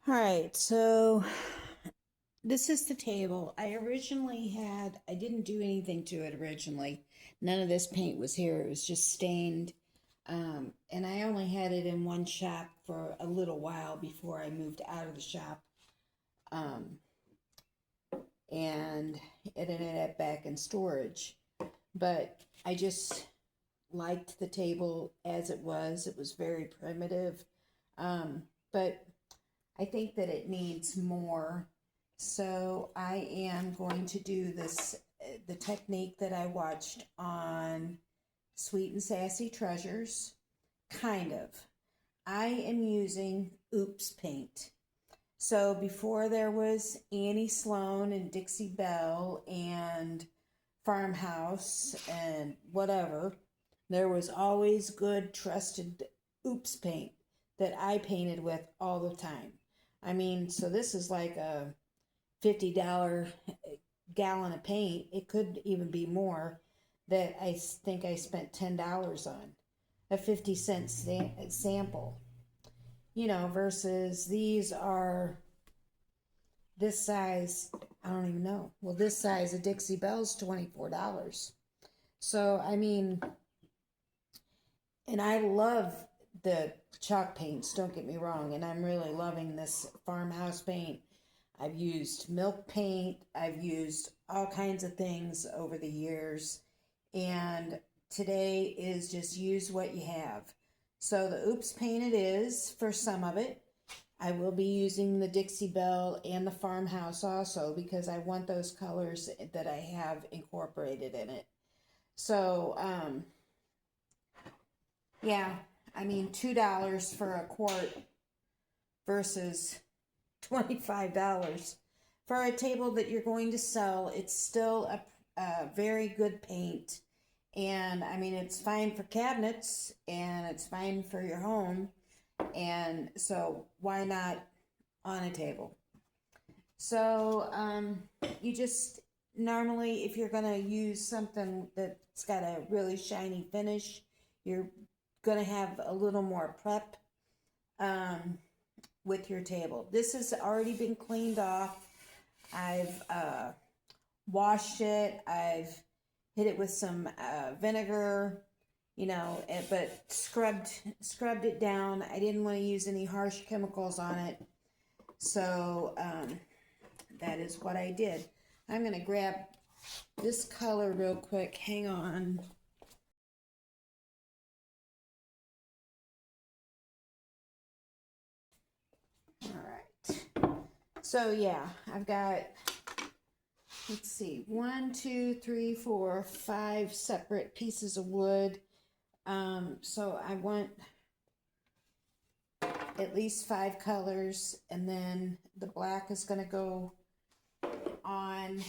All right, so this is the table. I didn't do anything to it originally. None of this paint was here. It was just stained. And I only had it in one shop for a little while before I moved out of the shop. Um, and it ended up back in storage. But I just liked the table as it was. It was very primitive. But I think that it needs more. So I am going to do this, the technique that I watched on Sweet and Sassy Treasures, kind of. I am using Oops paint. So before there was Annie Sloan and Dixie Belle and Farmhouse and whatever, there was always good, trusted Oops paint that I painted with all the time. I mean, so this is like a $50 gallon of paint. It could even be more that I think I spent $10 on. A 50-cent sample. Versus these are this size, I don't even know. Well, this size of Dixie Belle's $24. So, I mean, and I love the chalk paints, don't get me wrong, and I'm really loving this farmhouse paint. I've used milk paint, I've used all kinds of things over the years, and today is just use what you have. So the Oops paint it is for some of it. I will be using the Dixie Belle and the farmhouse also because I want those colors that I have incorporated in it. So, yeah, I mean, $2 for a quart versus $25 for a table that you're going to sell. It's still a very good paint. And I mean, it's fine for cabinets and it's fine for your home. And so why not on a table? So you just normally, if you're going to use something that's got a really shiny finish, you're going to have a little more prep with your table. This has already been cleaned off. I've washed it. I've hit it with some vinegar, but scrubbed it down. I didn't want to use any harsh chemicals on it. So that is what I did. I'm going to grab this color real quick. Hang on. All right. So yeah, I've got, let's see, 1, 2, 3, 4, 5 separate pieces of wood. So I want at least 5 colors, and then the black is going to go on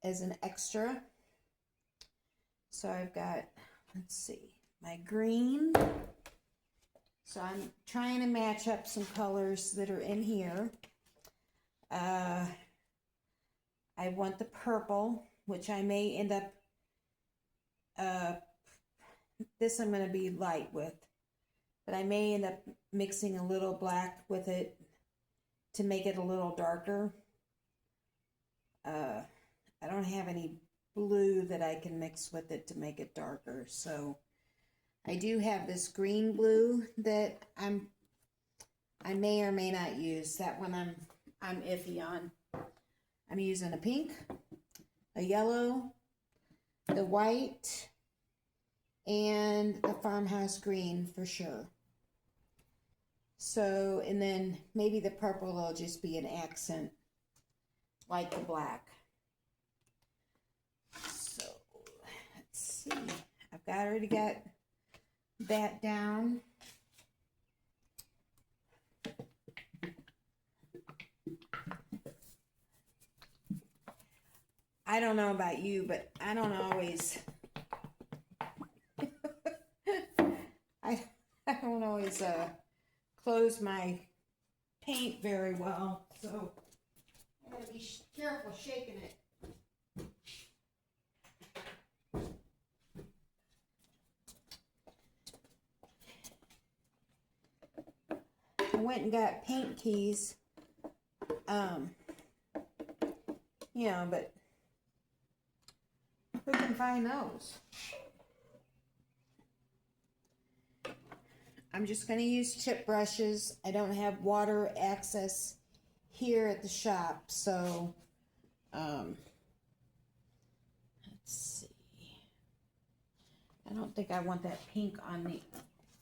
as an extra. So I've got, let's see, my green. So I'm trying to match up some colors that are in here. I want the purple, which I may end up, this I'm going to be light with, but I may end up mixing a little black with it to make it a little darker. I don't have any blue that I can mix with it to make it darker, so I do have this green blue that I may or may not use. That one I'm iffy on. I'm using a pink, a yellow, the white, and the farmhouse green for sure. So, and then maybe the purple will just be an accent like the black. So, let's see. I've already got that down. I don't know about you, but I don't always I don't always close my paint very well, so I'm going to be careful shaking it. I went and got paint keys. You know, but who can find those? I'm just going to use chip brushes. I don't have water access here at the shop, so let's see. I don't think I want that pink on the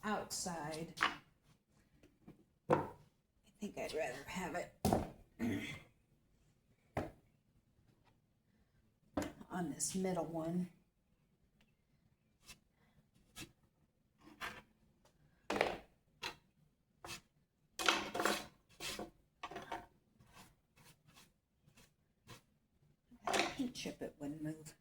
outside. I think I'd rather have it on this middle one. Paint chip, it wouldn't move.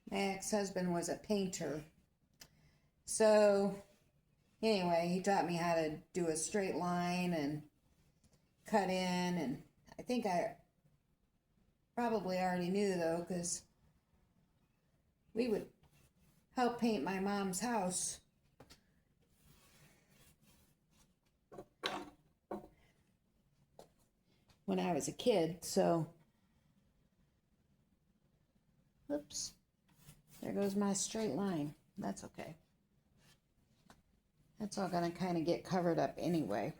My ex-husband was a painter. So anyway, he taught me how to do a straight line and cut in, and I think I probably already knew though, because we would help paint my mom's house. When I was a kid, so oops. There goes my straight line. That's okay. That's all gonna kind of get covered up anyway.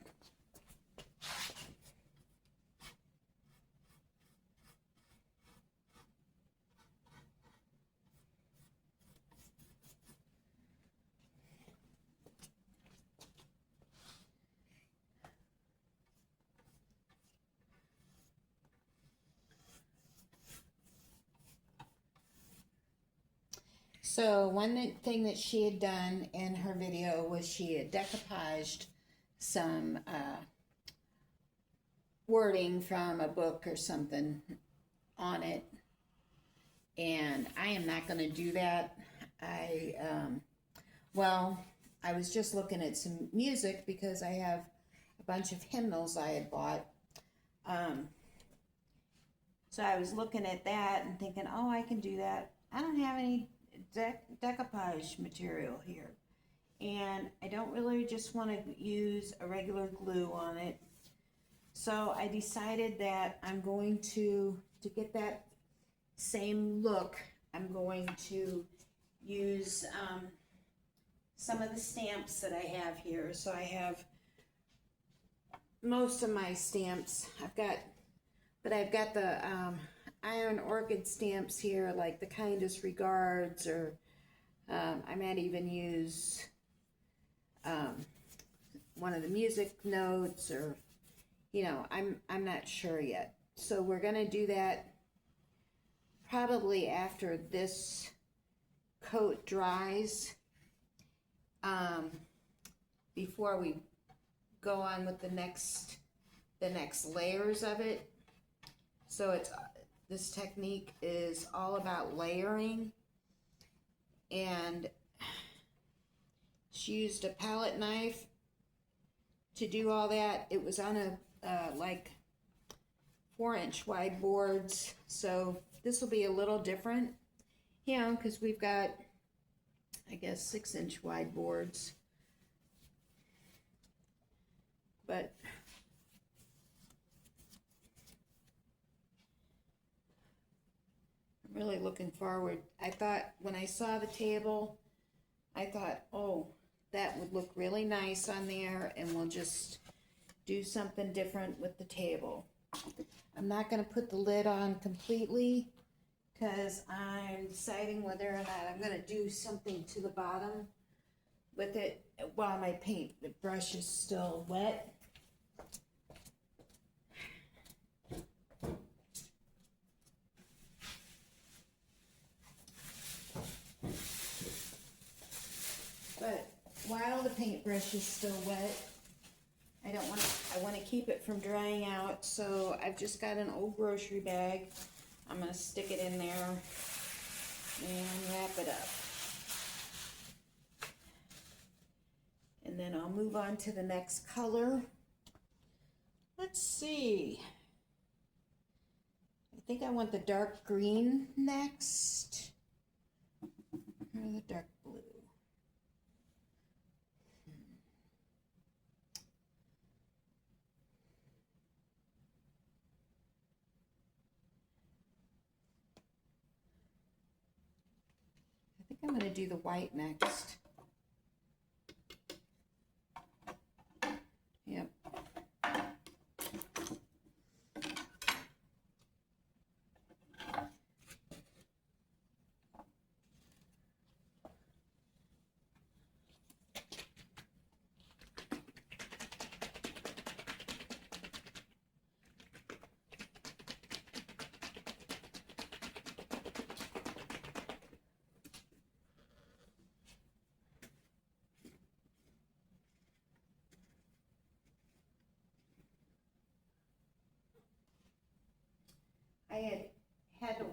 So one thing that she had done in her video was she had decoupaged some wording from a book or something on it, and I am not going to do that. Well, I was just looking at some music because I have a bunch of hymnals I had bought. So I was looking at that and thinking, oh, I can do that. I don't have any decoupage material here, and I don't really just want to use a regular glue on it. So I decided that I'm going to get that same look, I'm going to use some of the stamps that I have here. So I have most of my stamps. I've got the Iron Orchid stamps here, like the kindest regards, or I might even use one of the music notes, or you know, I'm not sure yet. So we're gonna do that probably after this coat dries, before we go on with the next layers of it. So this technique is all about layering, and she used a palette knife to do all that. It was on a like 4-inch wide boards, so this will be a little different, you know, because we've got, I guess, 6-inch wide boards. But I'm really looking forward. I thought when I saw the table, I thought, oh, that would look really nice on there, and we'll just do something different with the table. I'm not going to put the lid on completely because I'm deciding whether or not I'm going to do something to the bottom with it while my paint brush is still wet. But while the paintbrush is still wet, I want to keep it from drying out, so I've just got an old grocery bag. I'm going to stick it in there and wrap it up. And then I'll move on to the next color. Let's see. I think I want the dark green next. Or the dark blue. I think I'm going to do the white next. Yep. I had to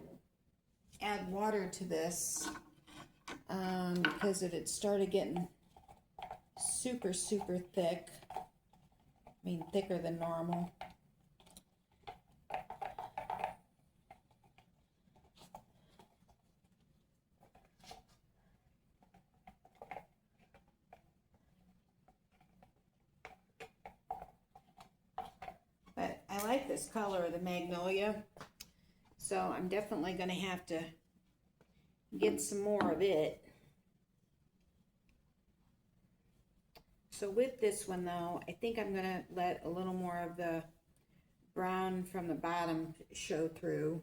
add water to this because it had started getting super thick. I mean, thicker than normal. But I like this color of the magnolia. So I'm definitely going to have to get some more of it. So with this one though, I think I'm going to let a little more of the brown from the bottom show through.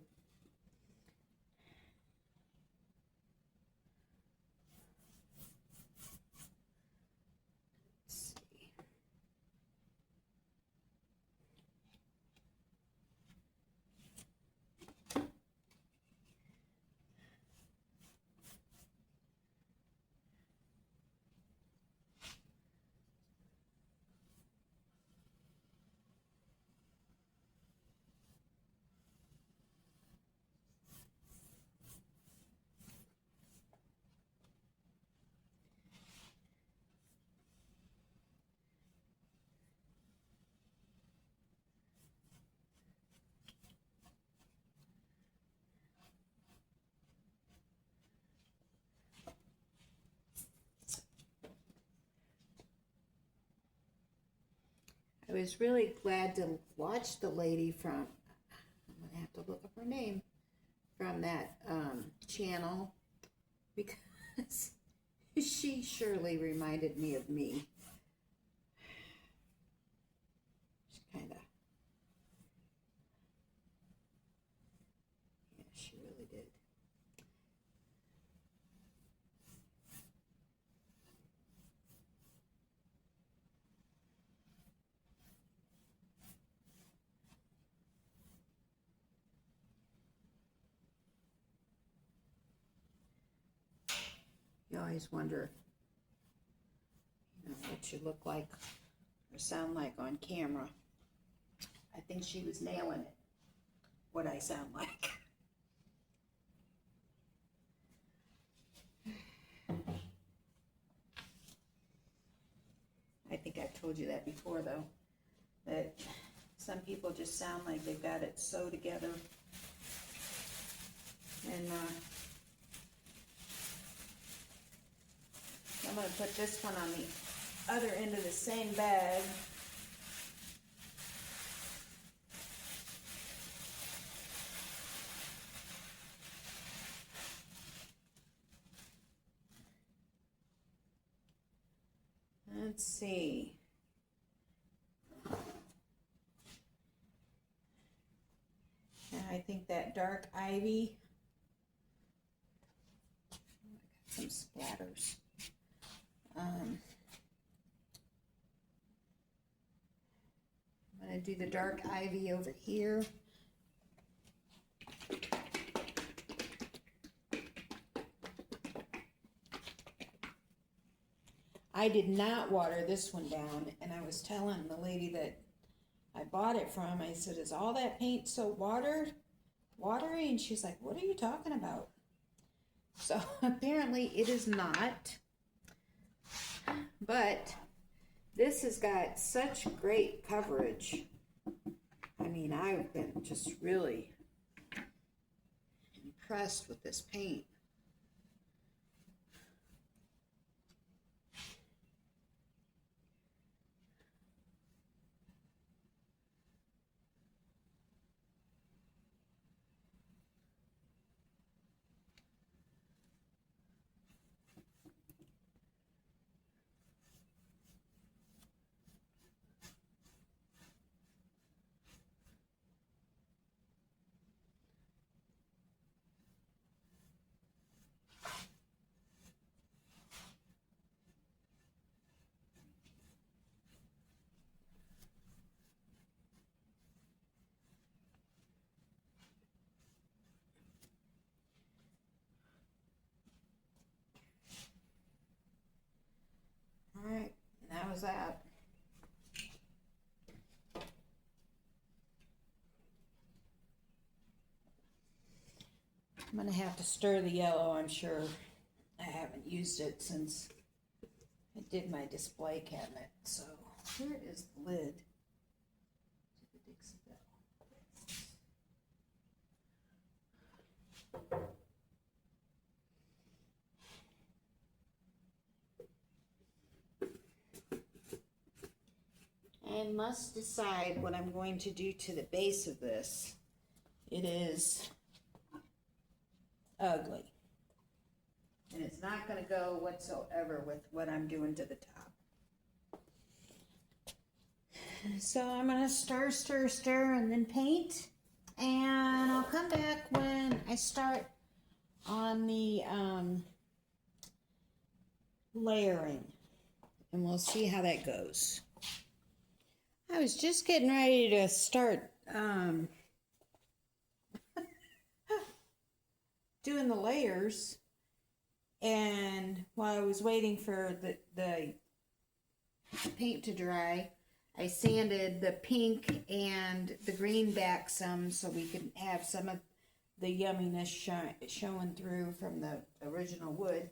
I was really glad to watch the lady from, I'm going to have to look up her name, from that channel, because she surely reminded me of me. She kind of, yeah, she really did. You always wonder, what you look like or sound like on camera. I think she was nailing it, what I sound like. I think I've told you that before though, that some people just sound like they've got it sewed together. And I'm going to put this one on the other end of the same bag. Let's see. And I think that dark ivy. I got some splatters. I'm going to do the dark ivy over here. I did not water this one down, and I was telling the lady that I bought it from. I said, is all that paint so watery? And she's like, what are you talking about? So apparently it is not. But this has got such great coverage. I mean, I've been just really impressed with this paint. All right, that was that. I'm gonna have to stir the yellow, I'm sure. I haven't used it since I did my display cabinet. So here is the lid to the Dixie Belle. I must decide what I'm going to do to the base of this. It is ugly. And it's not going to go whatsoever with what I'm doing to the top. So I'm going to stir, and then paint. And I'll come back when I start on the layering. And we'll see how that goes. I was just getting ready to start doing the layers, and while I was waiting for the paint to dry, I sanded the pink and the green back some so we could have some of the yumminess showing through from the original wood.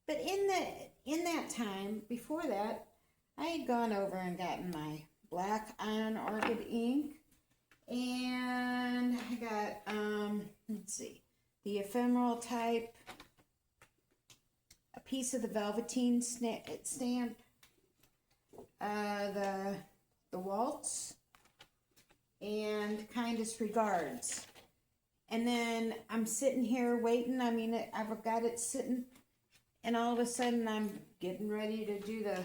But in that time, before that, I had gone over and gotten my black Iron Orchid ink, and I got, let's see, the ephemeral type, a piece of the velveteen stamp, the waltz, and kindest regards. And then I'm sitting here waiting. I mean, I've got it sitting, and all of a sudden I'm getting ready to do the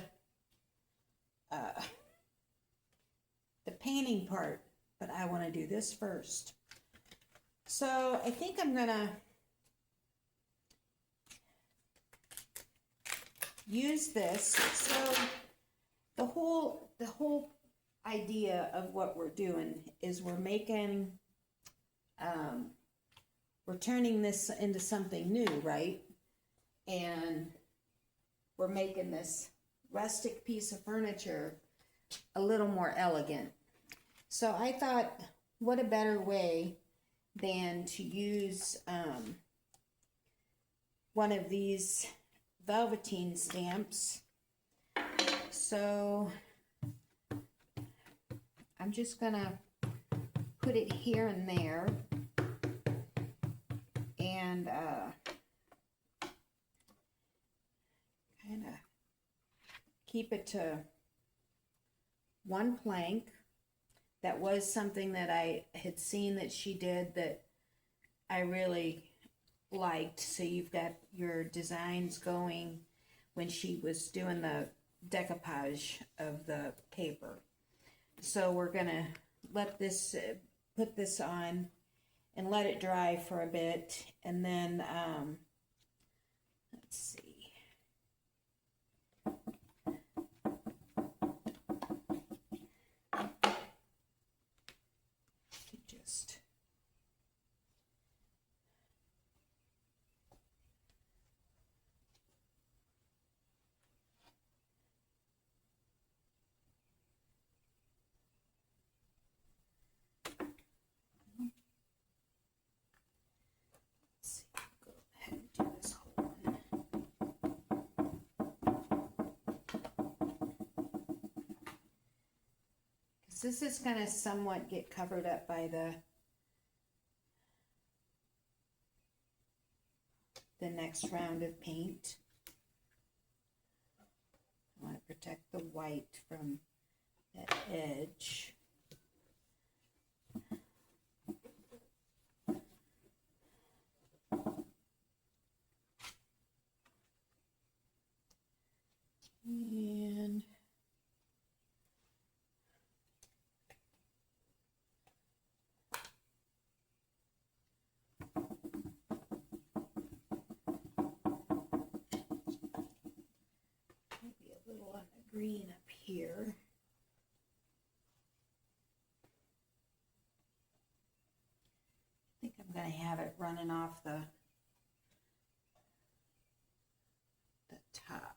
painting part, but I want to do this first. So I think I'm gonna use this. So the whole idea of what we're doing is we're making, we're turning this into something new, right? And we're making this rustic piece of furniture a little more elegant. So I thought, what a better way than to use one of these velveteen stamps. So I'm just gonna put it here and there, and kind of keep it to one plank. That was something that I had seen that she did that I really liked. So you've got your designs going when she was doing the decoupage of the paper. So we're gonna let this, put this on and let it dry for a bit, and then let's see. Just So this is going to somewhat get covered up by the next round of paint. I want to protect the white from that edge. And maybe a little on the green up here. I think I'm going to have it running off the top.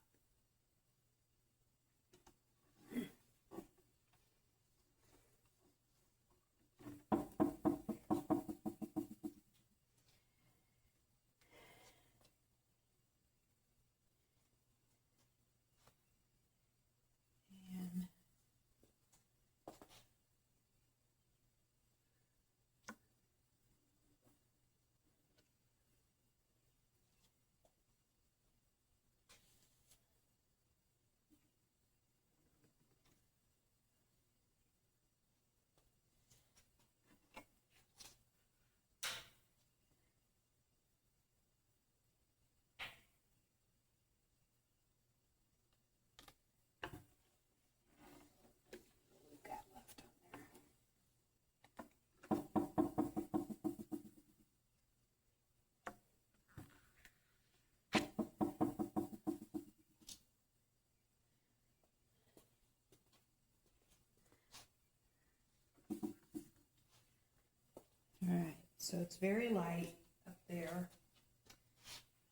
All right, so it's very light up there.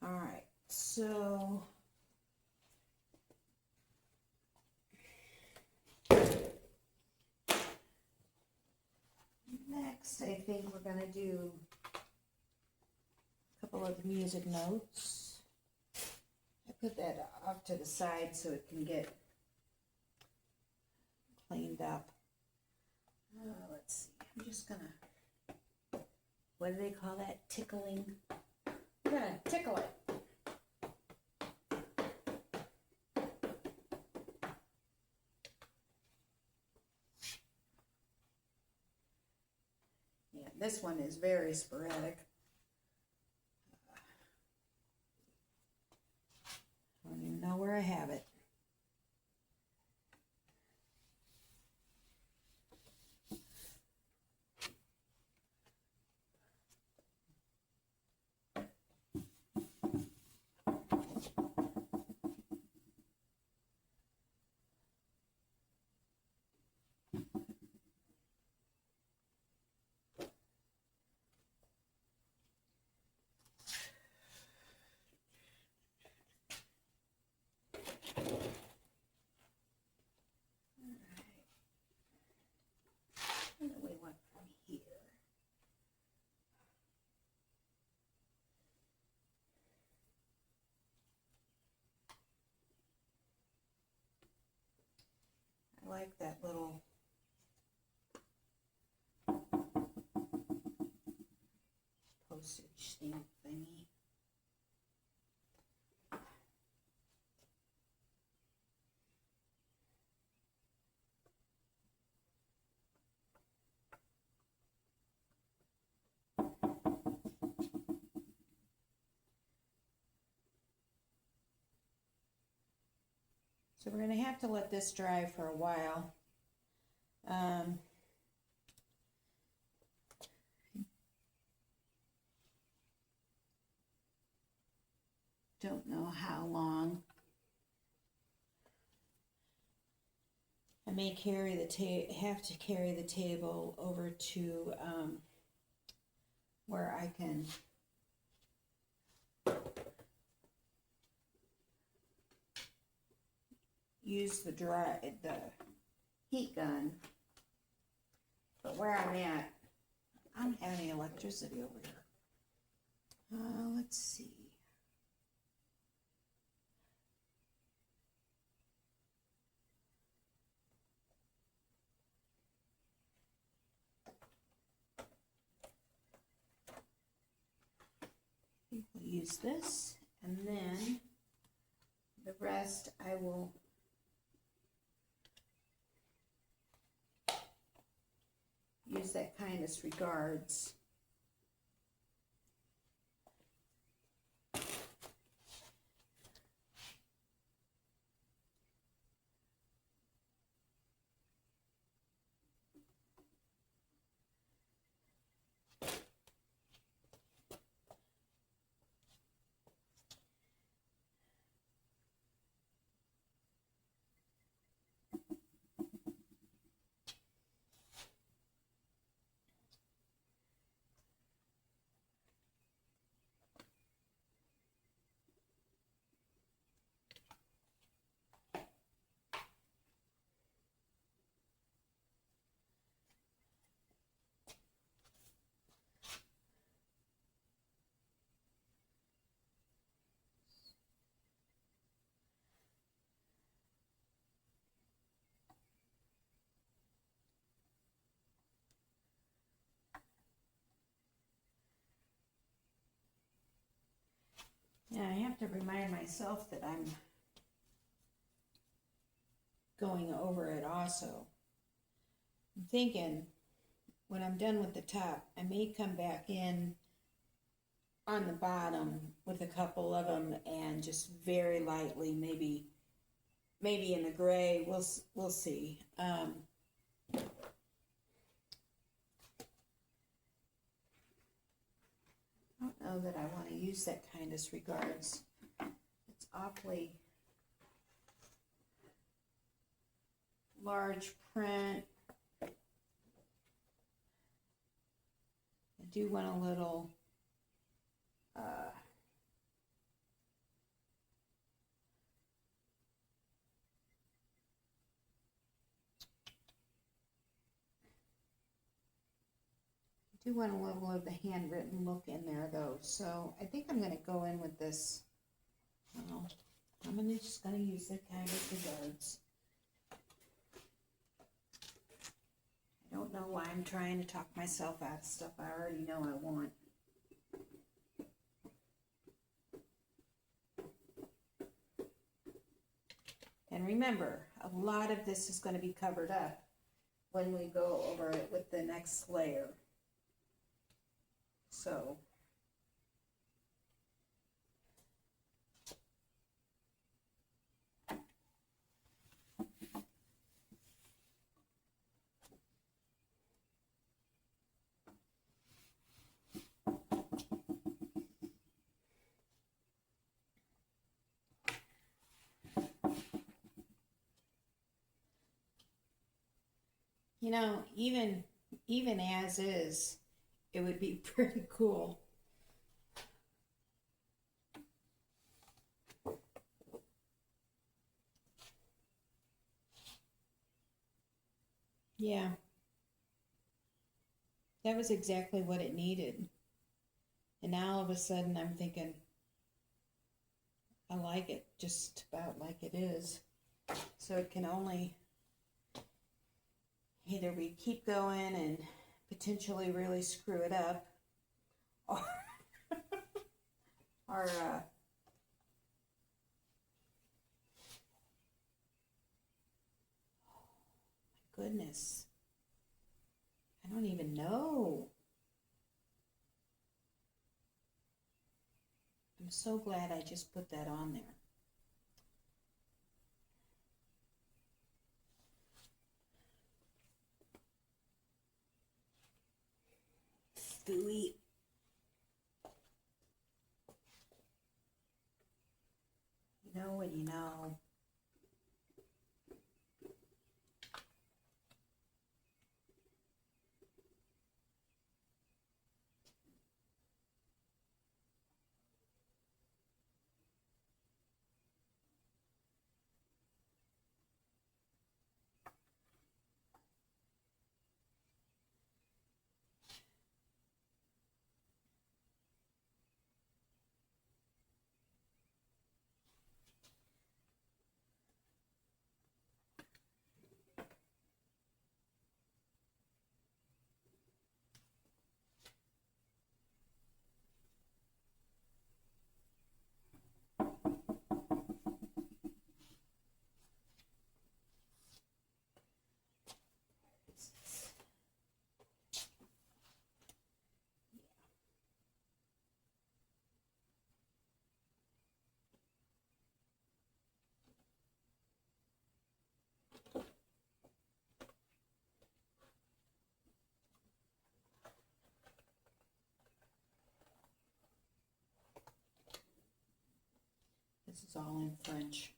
All right, so next I think we're going to do a couple of the music notes. I put that off to the side so it can get cleaned up. Let's see, I'm just going to, what do they call that? Tickling. I'm going to tickle it. Yeah, this one is very sporadic. I don't even know where I have it. What do we want from here? I like that little postage stamp thingy. So we're going to have to let this dry for a while. Don't know how long. I may carry the have to carry the table over to where I can use the heat gun. But where I'm at, I don't have any electricity over here. Let's see. use this, and then the rest I will use that kindest regards. Yeah, I have to remind myself that I'm going over it also. I'm thinking when I'm done with the top, I may come back in on the bottom with a couple of them and just very lightly, maybe in a gray. We'll see. I don't know that I want to use that kindest regards. It's awfully large print. I do want a little of the handwritten look in there though, so I think I'm going to go in with this. Well, I'm just going to use the kindest regards. I don't know why I'm trying to talk myself out of stuff I already know I want. And remember, a lot of this is going to be covered up when we go over it with the next layer. So, you know, even as is, it would be pretty cool. Yeah, that was exactly what it needed. And now all of a sudden I'm thinking, I like it just about like it is. So it can only either we keep going and potentially really screw it up, or, or goodness, I don't even know. I'm so glad I just put that on there. Gooey. You know what you know. This is all in French.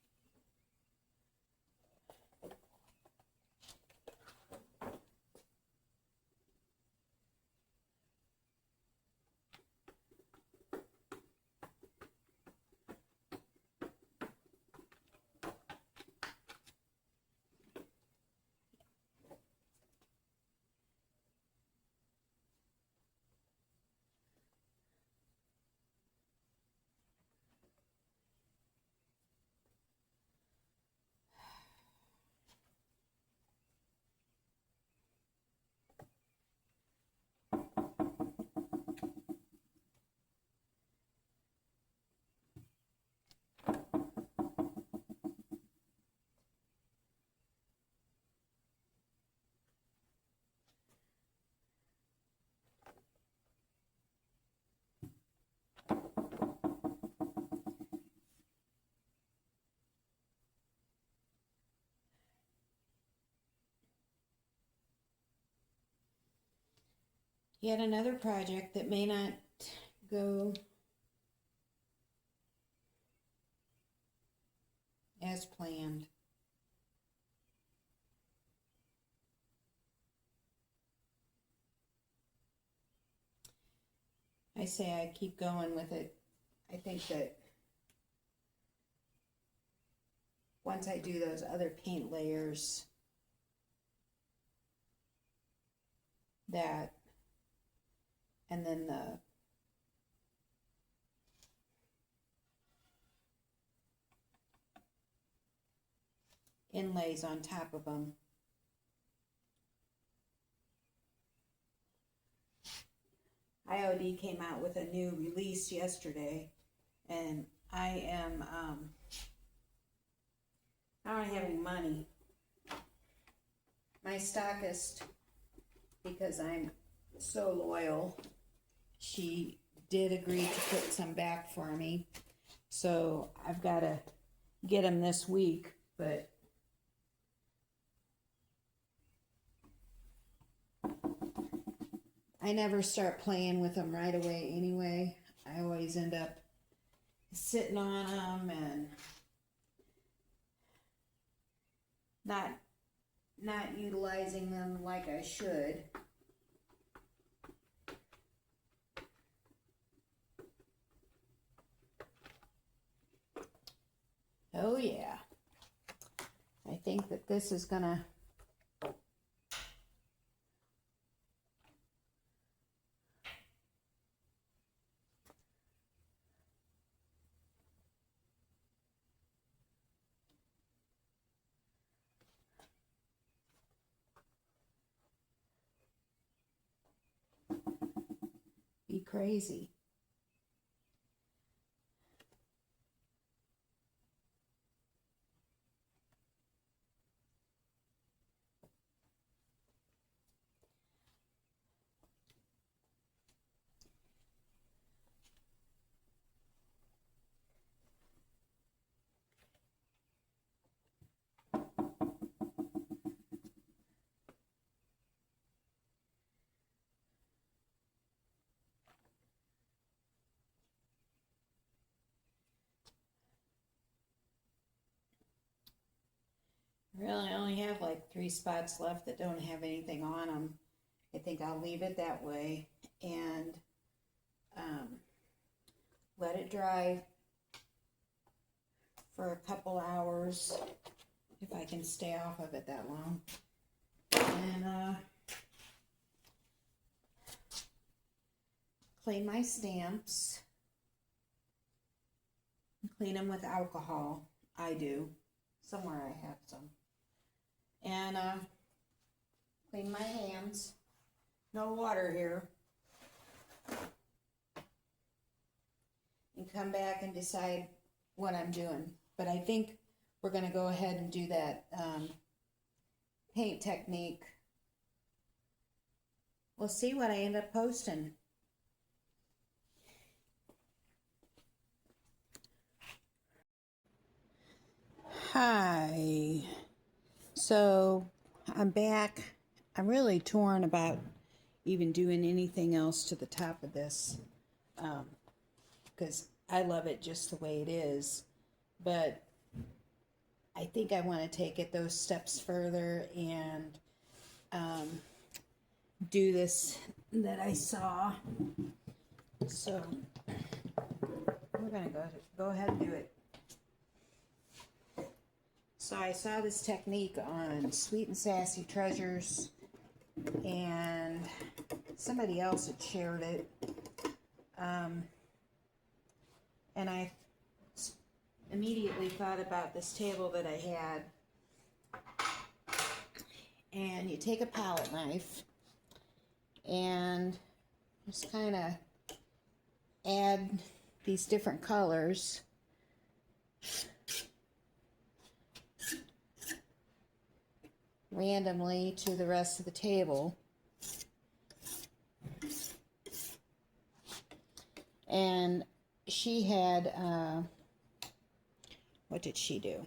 Yet another project that may not go as planned. I say I keep going with it. I think that once I do those other paint layers, that, and then the inlays on top of them, IOD came out with a new release yesterday, and I am not having money. My stockist, because I'm so loyal, she did agree to put some back for me, so I've got to get them this week, but I never start playing with them right away anyway. I always end up sitting on them and not utilizing them like I should. Oh yeah. I think that this is gonna be crazy. Really, I only have like 3 spots left that don't have anything on them. I think I'll leave it that way and let it dry for a couple hours if I can stay off of it that long. And clean my stamps. Clean them with alcohol. I do. Somewhere I have some. And clean my hands. No water here. And come back and decide what I'm doing. But I think we're going to go ahead and do that paint technique. We'll see what I end up posting. Hi. So I'm back. I'm really torn about even doing anything else to the top of this because I love it just the way it is. but I think I want to take it those steps further and do this that I saw. So we're gonna go ahead and do it. So I saw this technique on Sweet and Sassy Treasures, and somebody else had shared it, and I immediately thought about this table that I had. And you take a palette knife and just kind of add these different colors randomly to the rest of the table. And she had, what did she do?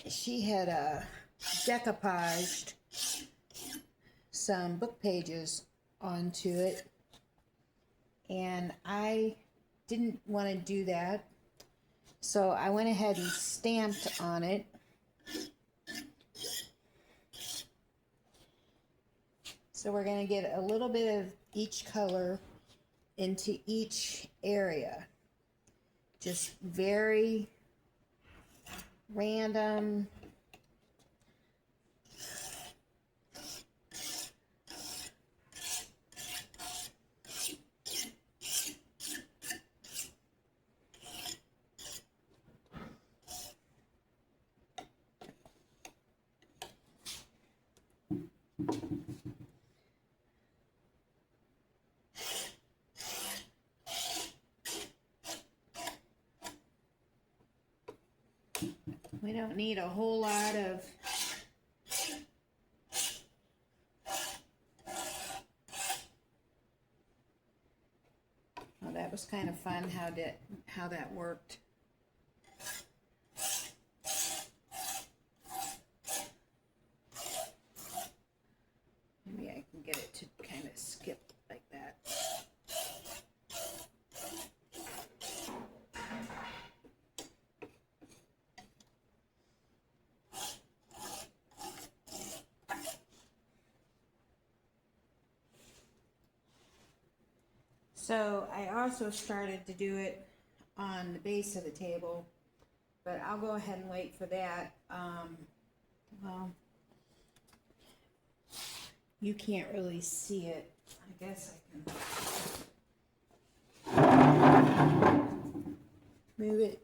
She had decoupaged some book pages onto it, and I didn't want to do that, so I went ahead and stamped on it. So we're going to get a little bit of each color into each area, just very random. We don't need a whole lot of oh, that was kind of fun how that worked. Maybe I can get it to kind of skip like that. So I also started to do it on the base of the table, but I'll go ahead and wait for that. Well, you can't really see it. I guess I can move it.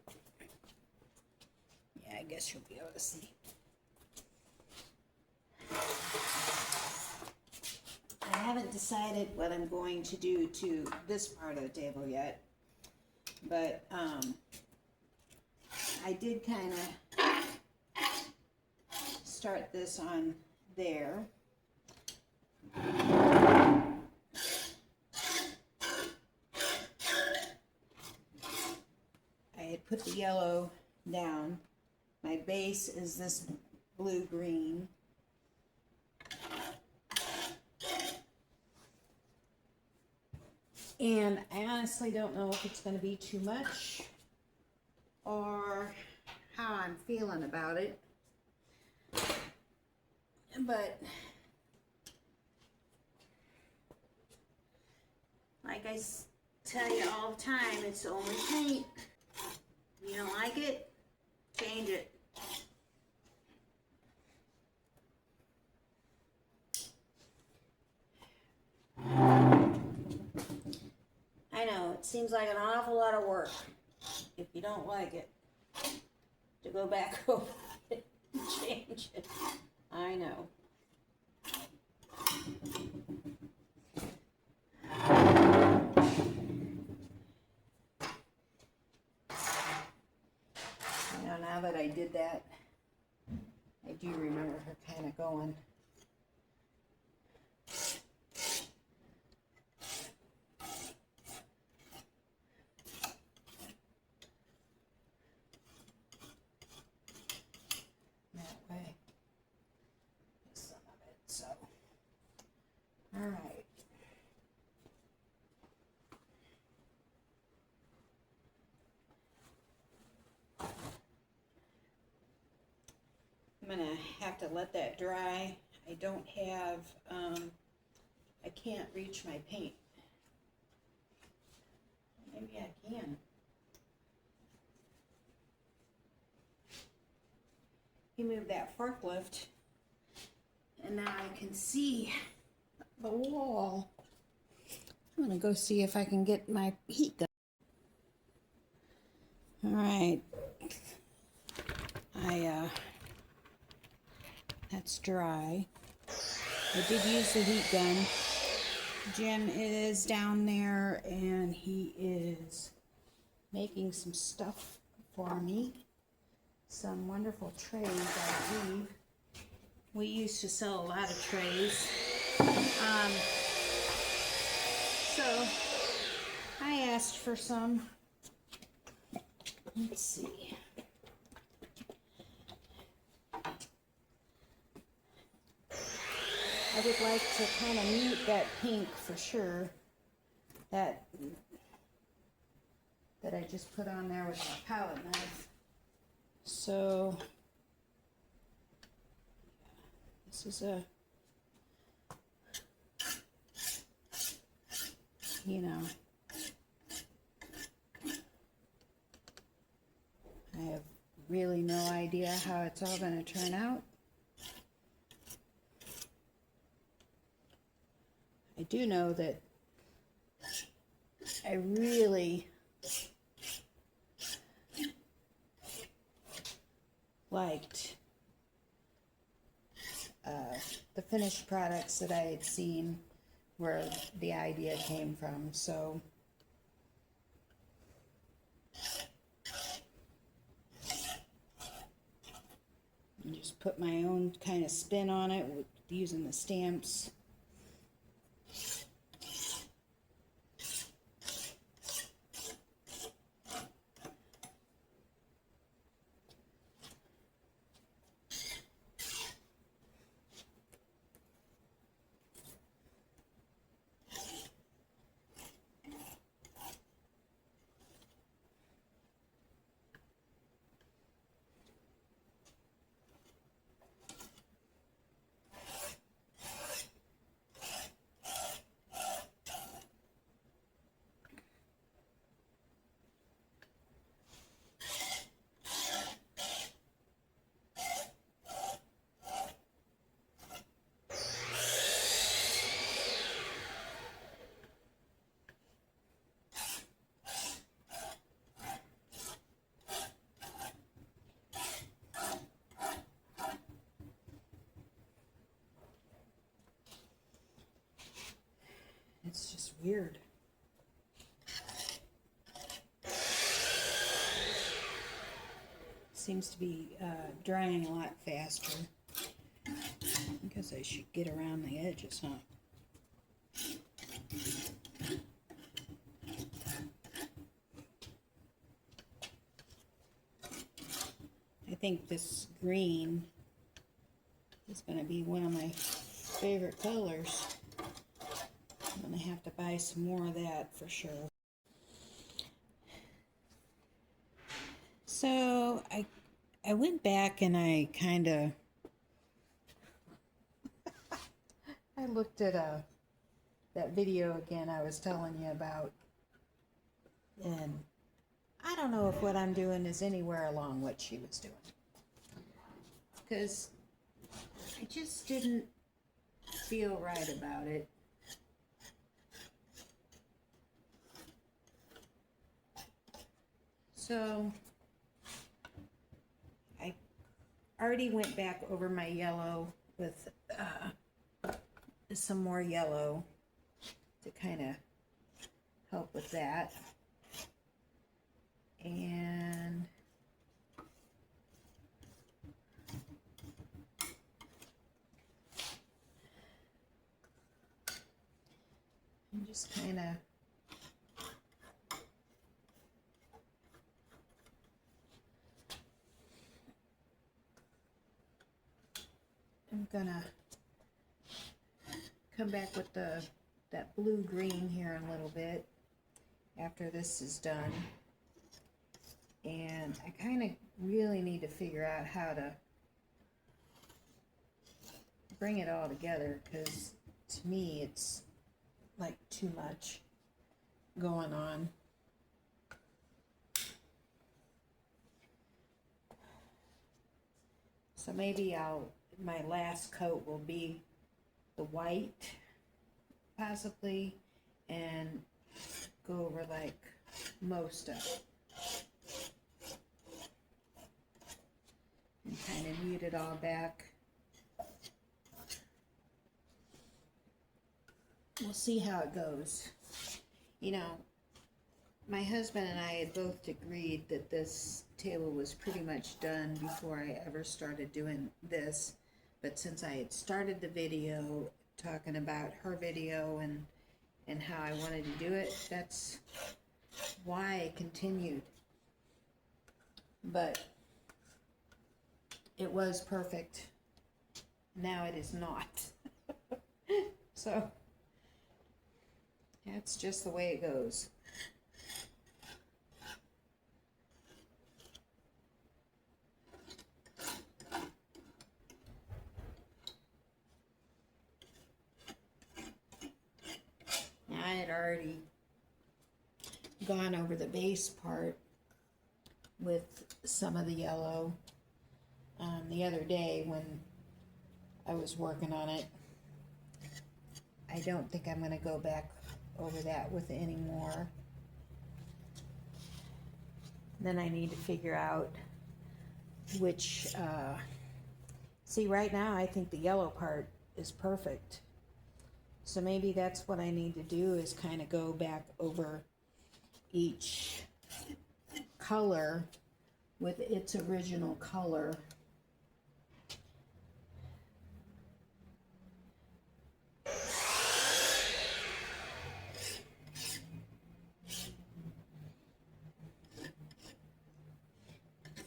Yeah, I guess you'll be able to see. I haven't decided what I'm going to do to this part of the table yet, but I did kind of start this on there. I had put the yellow down. My base is this blue-green. And I honestly don't know if it's going to be too much or how I'm feeling about it. But like I tell you all the time, it's only paint. If you don't like it, change it. I know, it seems like an awful lot of work, if you don't like it, to go back over it and change it. I know. You know, now that I did that, I do remember her kind of going. Alright. have to let that dry. I don't have, I can't reach my paint. Maybe I can. He moved that forklift, and now I can see the wall. I'm gonna go see if I can get my heat gun. All right, that's dry. I did use the heat gun. Jim is down there and he is making some stuff for me. Some wonderful trays, I believe. We used to sell a lot of trays. So I asked for some. Let's see. I would like to kind of mute that pink for sure. That I just put on there with my palette knife. So this is a, you know, I have really no idea how it's all going to turn out. I do know that I really liked the finished products that I had seen where the idea came from. So I just put my own kind of spin on it with using the stamps. It's just weird. Seems to be drying a lot faster. I guess I should get around the edges, huh? I think this green is going to be one of my favorite colors. I'm going to have to buy some more of that for sure. So I went back and I kind of I looked at that video again I was telling you about, and I don't know if what I'm doing is anywhere along what she was doing, because I just didn't feel right about it. So I already went back over my yellow with some more yellow to kind of help with that. And I'm just kind of I'm gonna come back with that blue green here in a little bit after this is done. And I kind of really need to figure out how to bring it all together, because to me it's like too much going on. So maybe my last coat will be the white, possibly, and go over like most of it. And kind of mute it all back. We'll see how it goes. You know, my husband and I had both agreed that this table was pretty much done before I ever started doing this. But since I had started the video talking about her video and how I wanted to do it, that's why I continued. But it was perfect. Now it is not. So that's just the way it goes. Now I had already gone over the base part with some of the yellow the other day when I was working on it. I don't think I'm going to go back over that with any more. Then I need to figure out which, see, right now I think the yellow part is perfect. So maybe that's what I need to do, is kind of go back over each color with its original color.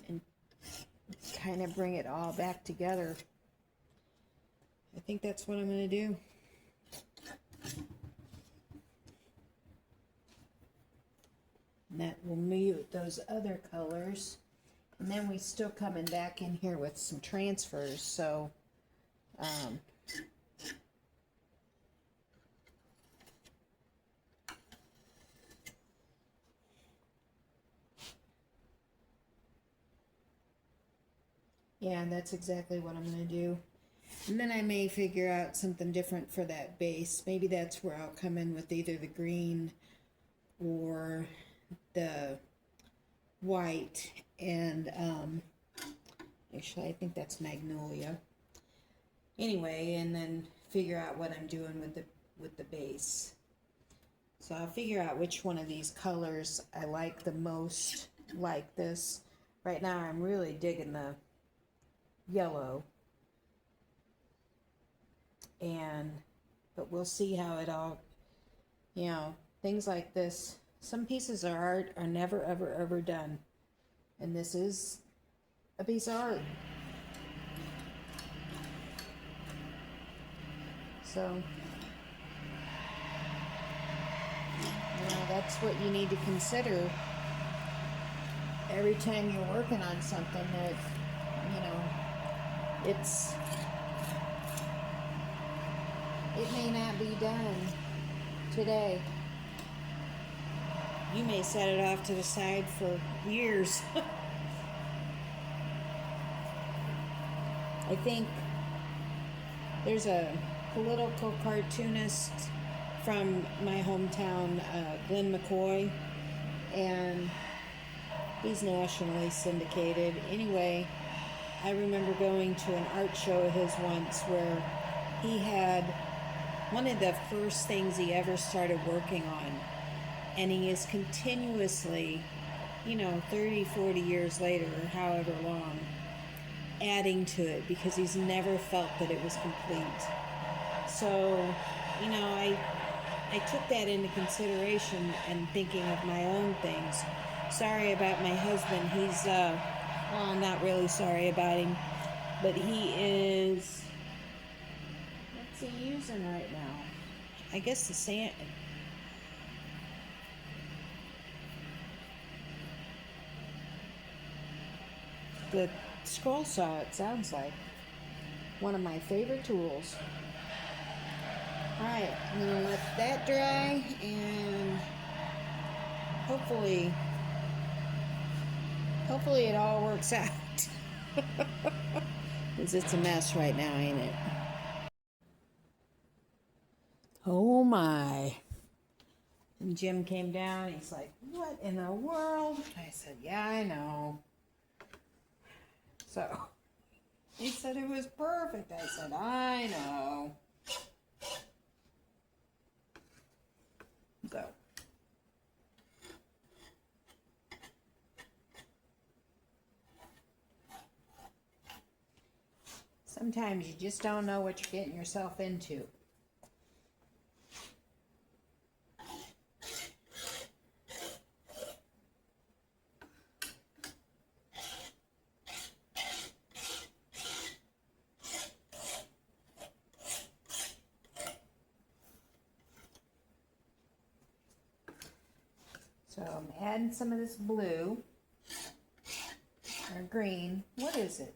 And kind of bring it all back together. I think that's what I'm going to do. And that will mute those other colors. And then we still coming back in here with some transfers, so yeah, that's exactly what I'm going to do. And then I may figure out something different for that base. Maybe that's where I'll come in with either the green or the white, and actually I think that's magnolia. Anyway, and then figure out what I'm doing with the base. So I'll figure out which one of these colors I like the most, like this. Right now I'm really digging the yellow, but we'll see how it all, you know, things like this. Some pieces of art are never ever done, and this is a piece of art. So, you know, that's what you need to consider every time you're working on something, that, you know, it may not be done today. You may set it off to the side for years. I think there's a political cartoonist from my hometown, Glenn McCoy, and he's nationally syndicated. Anyway, I remember going to an art show of his once where he had one of the first things he ever started working on, and he is continuously, you know, 30, 40 years later, or however long, adding to it, because he's never felt that it was complete. So, you know, I took that into consideration and thinking of my own things. Sorry about my husband. He's, well, I'm not really sorry about him, but he is, what's he using right now? I guess the sand. The scroll saw, it sounds like. One of my favorite tools. Alright, I'm going to let that dry, and hopefully it all works out. Because it's a mess right now, ain't it? Oh my. And Jim came down, he's like, what in the world? I said, yeah, I know. So, he said it was perfect. I said, I know. So. Sometimes you just don't know what you're getting yourself into. So I'm adding some of this blue or green. What is it?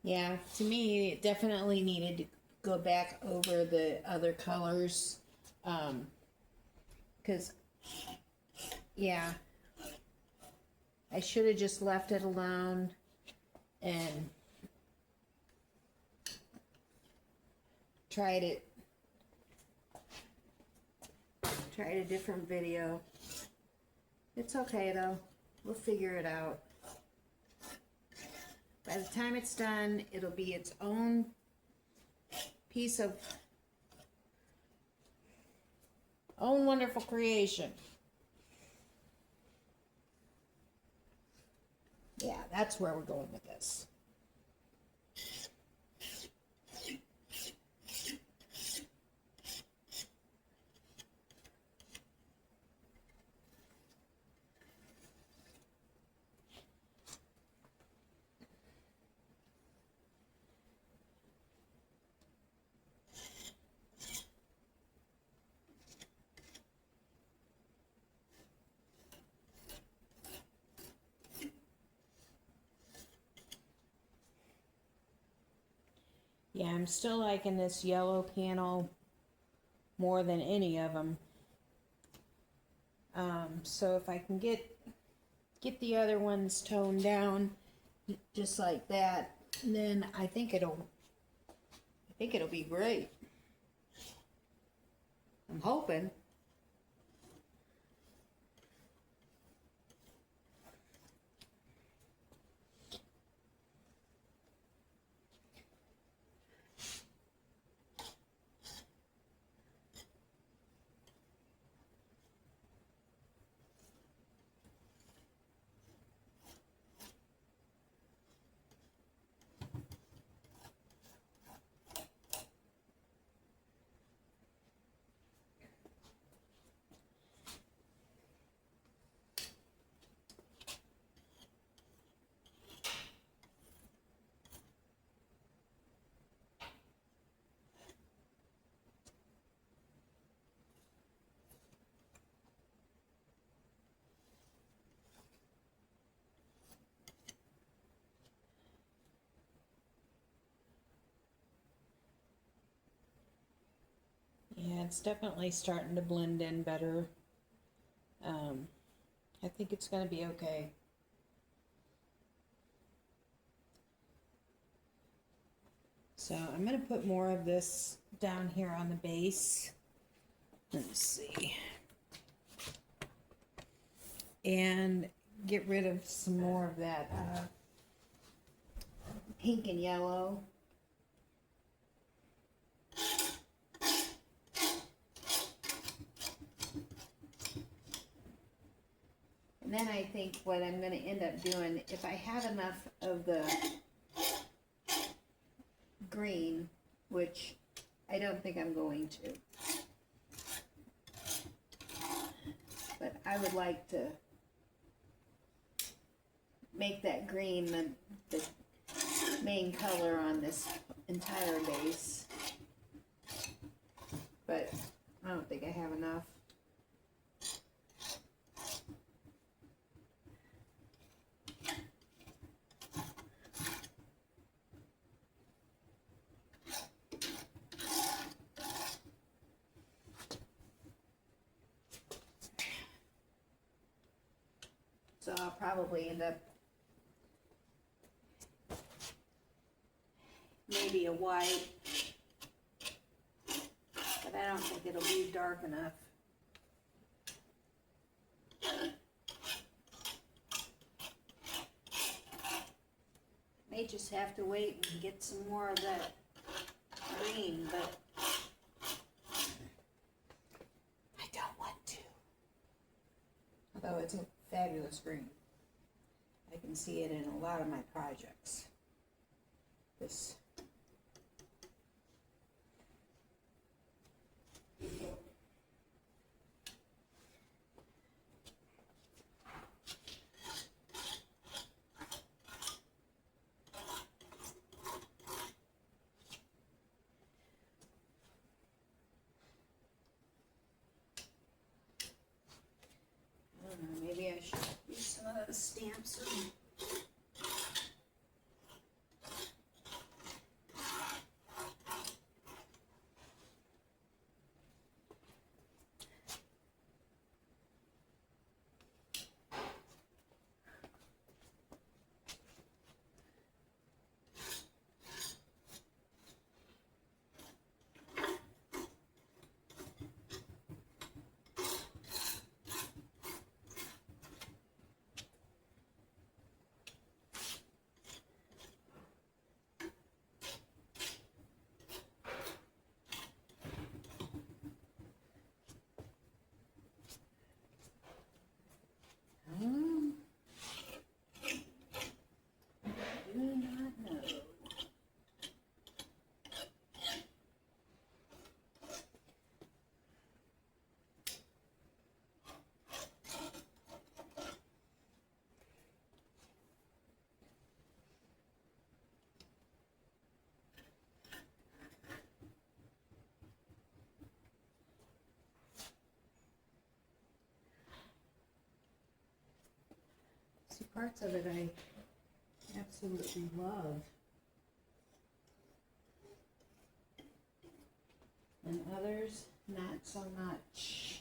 Yeah, to me, it definitely needed to go back over the other colors. Because, yeah, I should have just left it alone and tried a different video. It's okay, though. We'll figure it out. By the time it's done, it'll be its own piece of own wonderful creation. Yeah, that's where we're going with this. Yeah, I'm still liking this yellow panel more than any of them. So if I can get the other ones toned down just like that, then I think it'll be great. I'm hoping. Yeah, it's definitely starting to blend in better. I think it's going to be okay. So I'm going to put more of this down here on the base. Let's see. And get rid of some more of that pink and yellow. And then I think what I'm going to end up doing, if I have enough of the green, which I don't think I'm going to, I would like to make that green the main color on this entire base, but I don't think I have enough. So I'll probably end up maybe a white, but I don't think it'll be dark enough. May just have to wait and get some more of that green, but I don't want to. Although it's a fabulous green. I can see it in a lot of my projects. This. Maybe I should use some of those stamps. See, parts of it I absolutely love, and others not so much.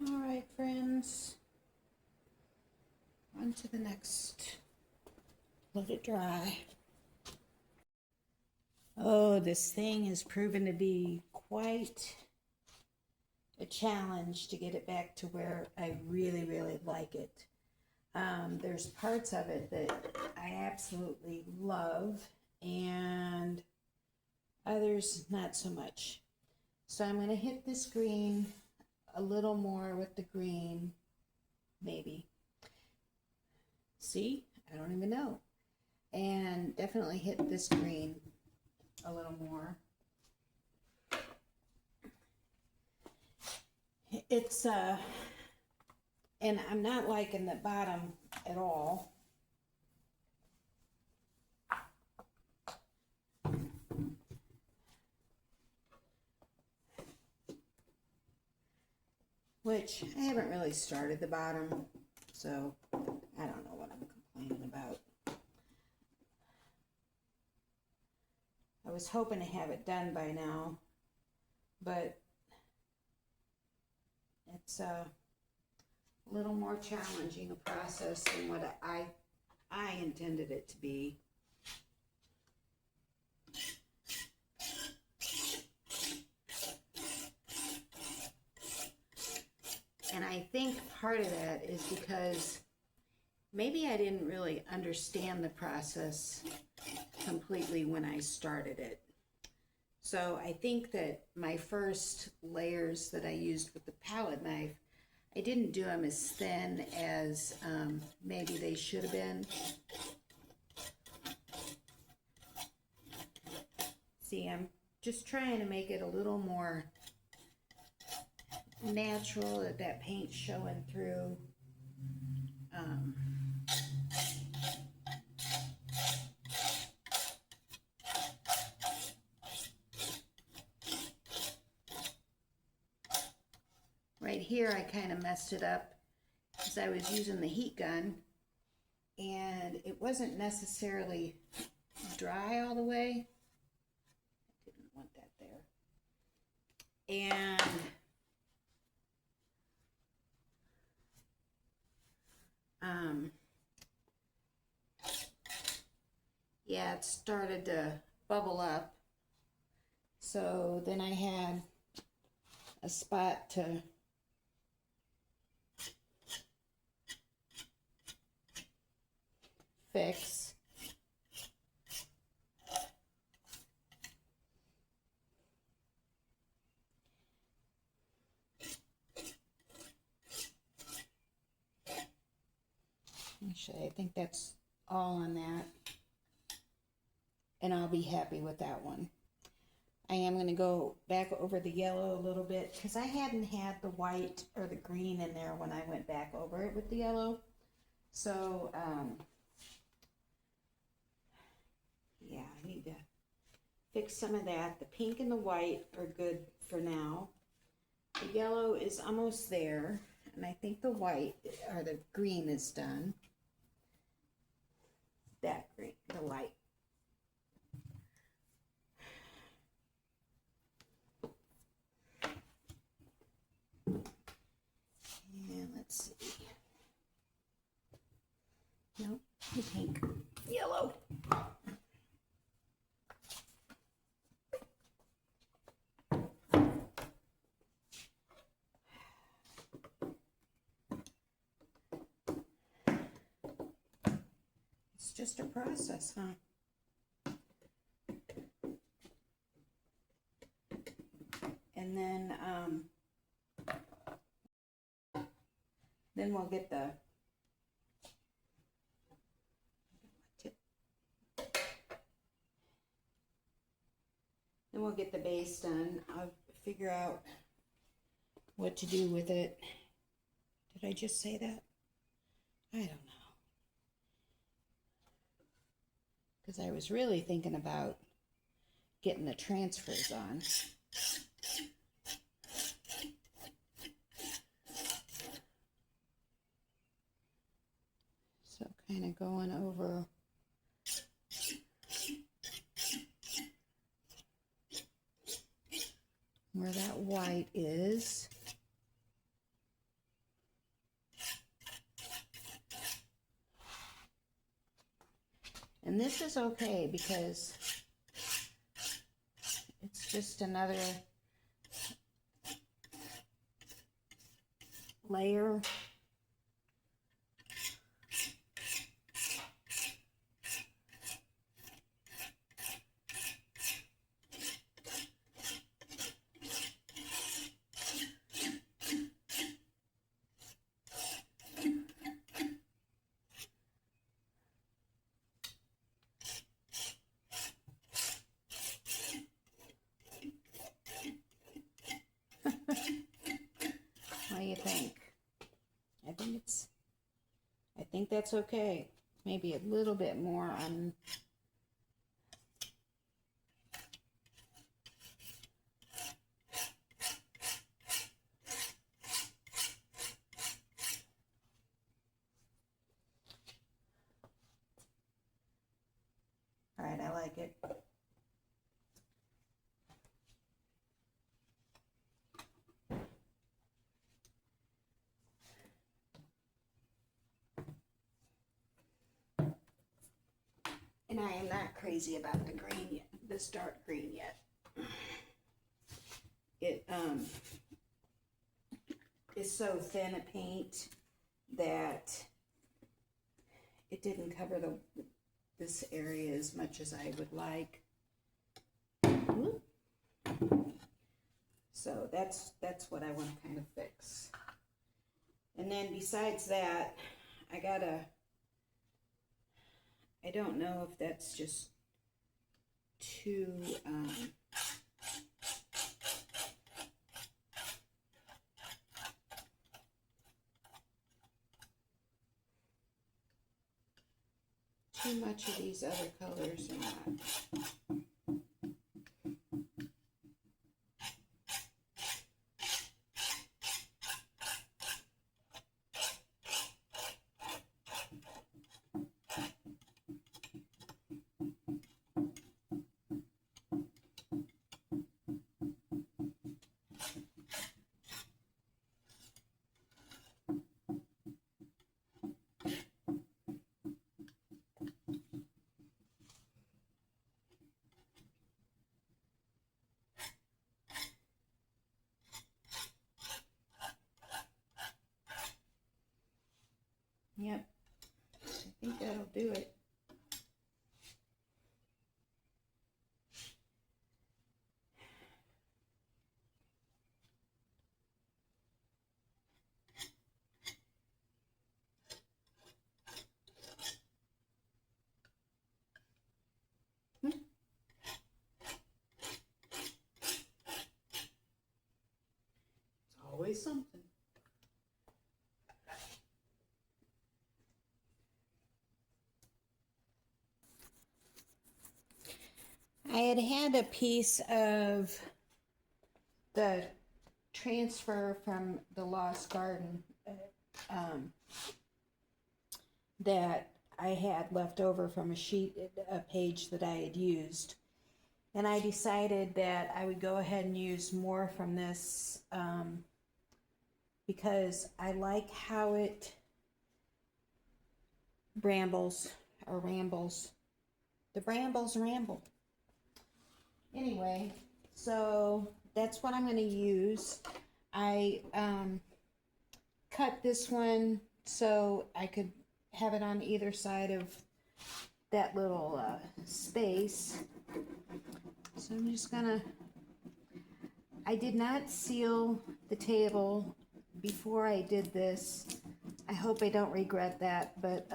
All right, friends, on to the next. Let it dry. Oh, this thing has proven to be quite a challenge to get it back to where I really, really like it. There's parts of it that I absolutely love, and others not so much. So I'm going to hit this green a little more with the green, maybe. See? I don't even know. And definitely hit this green a little more. It's, and I'm not liking the bottom at all. Which I haven't really started the bottom, so I don't know what I'm complaining about. was hoping to have it done by now, but it's a little more challenging a process than what I intended it to be. And I think part of that is because maybe I didn't really understand the process completely when I started it. So I think that my first layers that I used with the palette knife, I didn't do them as thin as maybe they should have been. See, I'm just trying to make it a little more natural, that paint's showing through. Right here I kind of messed it up because I was using the heat gun and it wasn't necessarily dry all the way. I didn't want that there. And yeah, it started to bubble up. So then I had a spot to fix. Actually, I think that's all on that. And I'll be happy with that one. I am going to go back over the yellow a little bit because I hadn't had the white or the green in there when I went back over it with the yellow. So, yeah, I need to fix some of that. The pink and the white are good for now. The yellow is almost there, and I think the white or the green is done. That green, the light. And let's see. Nope, the pink, yellow. It's just a process, huh? And then we'll get the base done. I'll figure out what to do with it. Did I just say that? I don't know. Because I was really thinking about getting the transfers on. So kind of going over where that white is. And this is okay because it's just another layer. What do you think? I think that's okay. Maybe a little bit more on all right, I like it. And I am not crazy about the green yet, this dark green yet. It is so thin a paint that it didn't cover this area as much as I would like. So that's what I want to kind of fix. And then besides that, I don't know if that's just too too much of these other colors or not. Yep, I think that'll do it. It's always something. I had a piece of the transfer from the Lost Garden that I had left over from a page that I had used. And I decided that I would go ahead and use more from this because I like how it rambles. The brambles ramble. Anyway, so that's what I'm going to use. I cut this one so I could have it on either side of that little space. So I'm just gonna, I did not seal the table before I did this. I hope I don't regret that, but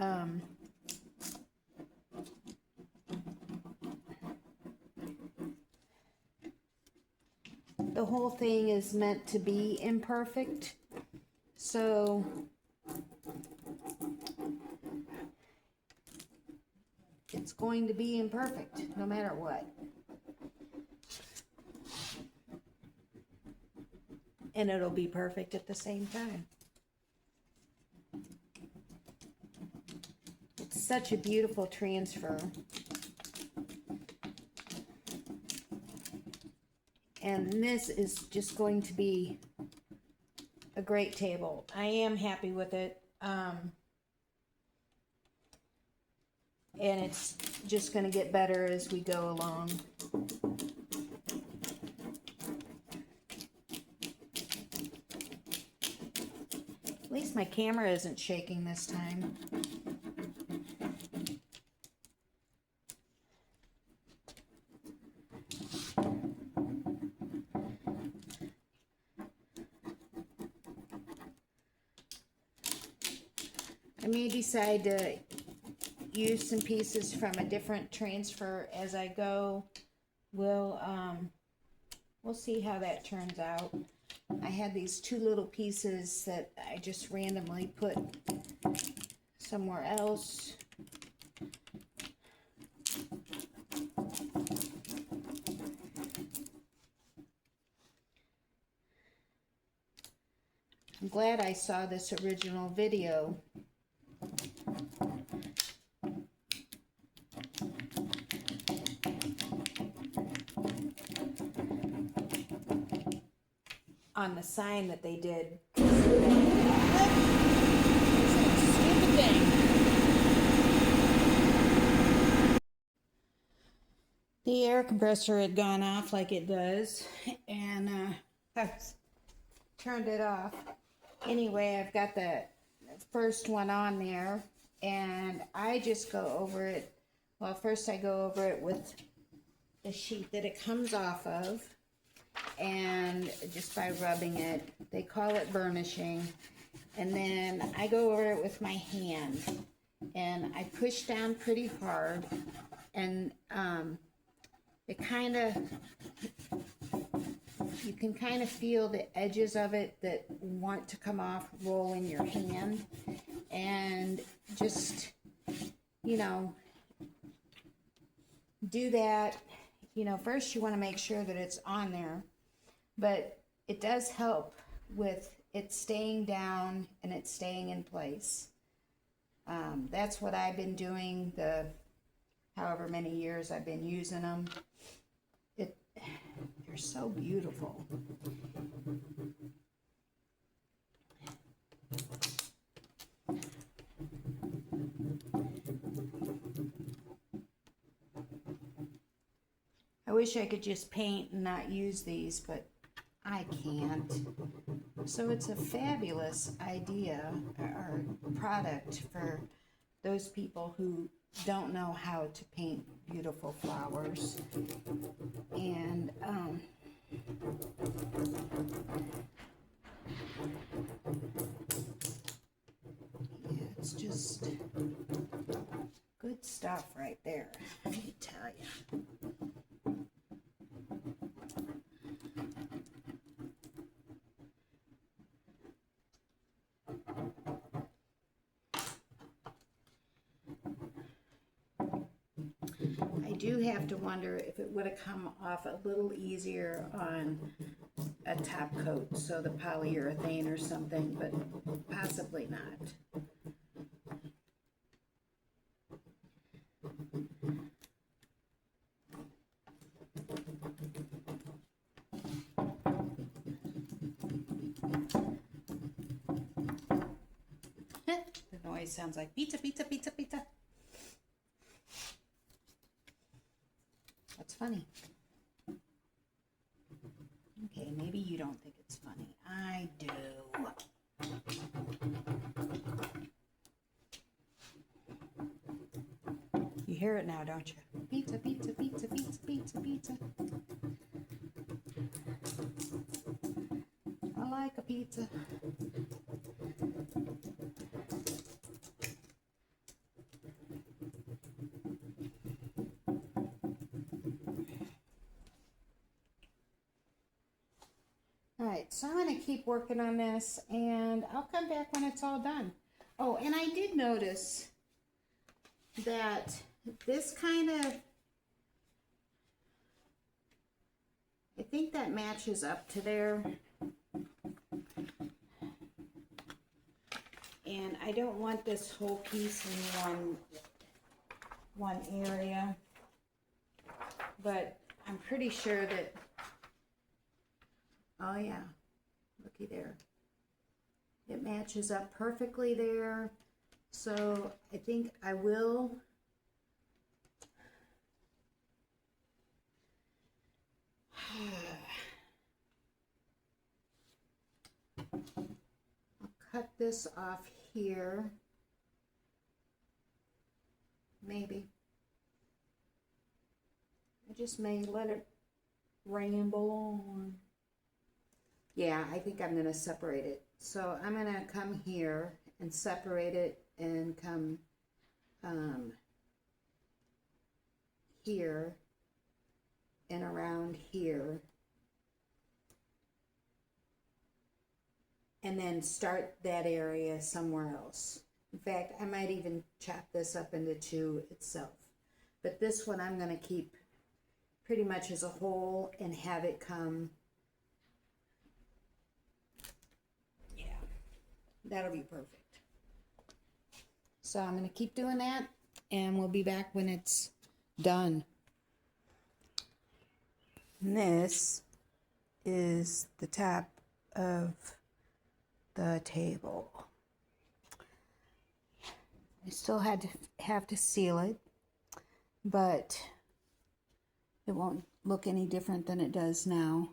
the whole thing is meant to be imperfect, so it's going to be imperfect no matter what. And it'll be perfect at the same time. It's such a beautiful transfer. And this is just going to be a great table. I am happy with it. And it's just going to get better as we go along. At least my camera isn't shaking this time. I may decide to use some pieces from a different transfer as I go. We'll see how that turns out. I had these two little pieces that I just randomly put somewhere else. I'm glad I saw this original video. On the sign that they did. Stupid thing. The air compressor had gone off like it does, and I turned it off. Anyway, I've got the first one on there, and I just go over it. Well, first I go over it with the sheet that it comes off of, and just by rubbing it. They call it burnishing. And then I go over it with my hand, and I push down pretty hard, and it kind of, you can kind of feel the edges of it that want to come off, roll in your hand, and just, you know, do that. You know, first you want to make sure that it's on there, but it does help with it staying down and it staying in place. That's what I've been doing the however many years I've been using them. They're so beautiful. I wish I could just paint and not use these, but I can't. So it's a fabulous idea or product for those people who don't know how to paint beautiful flowers. And yeah, it's just good stuff right there, let me tell you. I do have to wonder if it would have come off a little easier on a top coat, so the polyurethane or something, but possibly not. The noise sounds like pizza, pizza, pizza, pizza. That's funny. Okay, maybe you don't think it's funny. I do. You hear it now, don't you? Pizza, pizza, pizza, pizza, pizza, pizza. I like a pizza. Alright, so I'm going to keep working on this, and I'll come back when it's all done. Oh, and I did notice that this kind of, I think that matches up to there. And I don't want this whole piece in one area, but I'm pretty sure that, oh yeah, looky there. It matches up perfectly there. So I think I will I'll cut this off here. Maybe. I just may let it ramble on. Yeah, I think I'm going to separate it. So I'm going to come here and separate it and come here and around here. And then start that area somewhere else. In fact, I might even chop this up into two itself. But this one I'm going to keep pretty much as a whole and have it come. Yeah, that'll be perfect. So I'm going to keep doing that, and we'll be back when it's done. And this is the top of the table. I still have to seal it, but it won't look any different than it does now.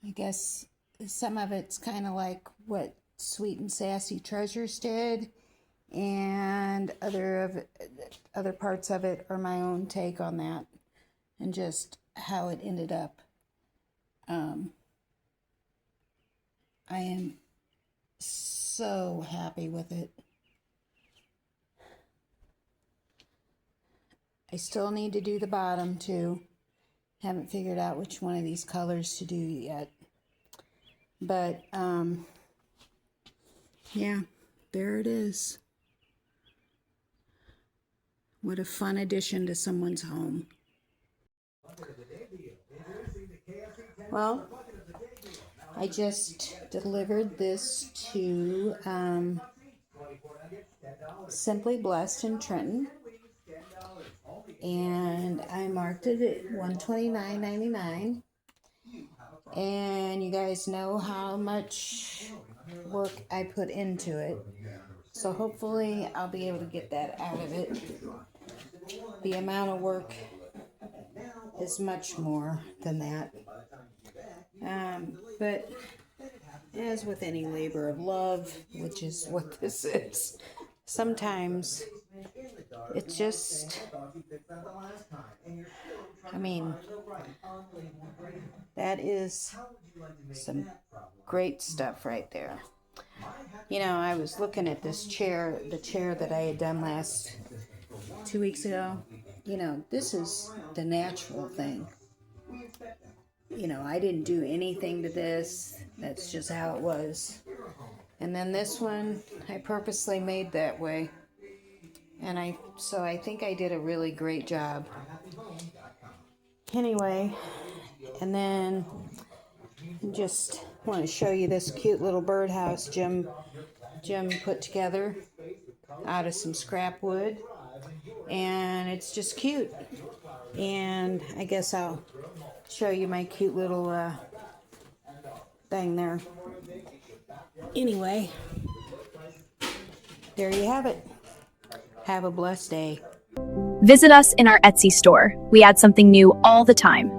I guess some of it's kind of like what Sweet and Sassy Treasures did, and other parts of it are my own take on that and just how it ended up. I am so happy with it. I still need to do the bottom too. Haven't figured out which one of these colors to do yet. But, yeah, there it is. What a fun addition to someone's home. Well, I just delivered this to Simply Blessed in Trenton. And I marked it at $129.99. And you guys know how much work I put into it. So hopefully I'll be able to get that out of it. The amount of work is much more than that. But as with any labor of love, which is what this is, sometimes it's just, I mean, that is some great stuff right there. You know, I was looking at this chair, the chair that I had done 2 weeks ago. You know, this is the natural thing. You know, I didn't do anything to this. That's just how it was. And then this one, I purposely made that way. And so I think I did a really great job. Anyway, and then just want to show you this cute little birdhouse Jim put together out of some scrap wood. And it's just cute. And I guess I'll show you my cute little thing there. Anyway, there you have it. Have a blessed day. Visit us in our Etsy store. We add something new all the time.